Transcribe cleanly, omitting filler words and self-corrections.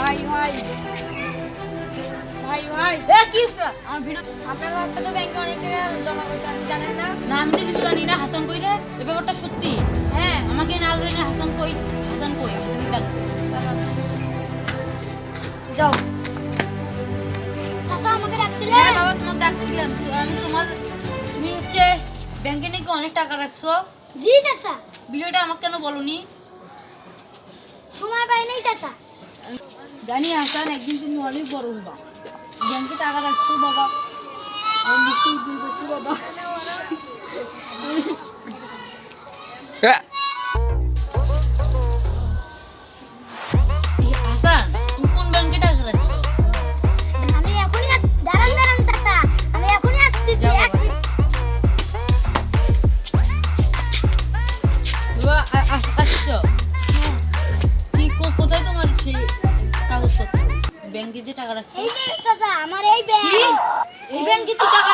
ভাই ভাই ভাই ভাই কি আমার ভিডিও আপনার রাস্তা তো ব্যাংকে অনেক টাকা জমা করছে আপনি জানেন না? না আমি তো কিছু জানি না। হাসান কই রে? এই ব্যাপারটা সত্যি? হ্যাঁ আমাকে না জানি হাসান কই? হাসানকে ডাক দে। যাও চাচা আমাকে ডাকছিলে? হ্যাঁ বাবা তোমাকে ডাকছিলাম। তো আমি তুমি হচ্ছে ব্যাংকে নাকি অনেক টাকা রাখছো, জি চাচা। বিষয়টা আমাকে কেন বলনি? সময় পাই নাই চাচা। জানি হাসান, একদিন তুমি অনেক বড় হবা। ব্যাংকে টাকা রাখছো বাবা, আমি মুক্তি উদ্দিন করছি বাবা। হাসান, তুমি কোন ব্যাংকে টাকা রাখছো? আমি এখনই দাঁড়ান দাঁড়ান চাচা, আমি এখনই আসতেছি। যাও বাবা। বাবা, আসছো? কি কোথায় তোমার সেই কাগজপত্র? ব্যাংকে যে টাকা রাখছো? এই যে চাচা আমার এই ব্যাগ। কি? এই ব্যাংকে তো টাকা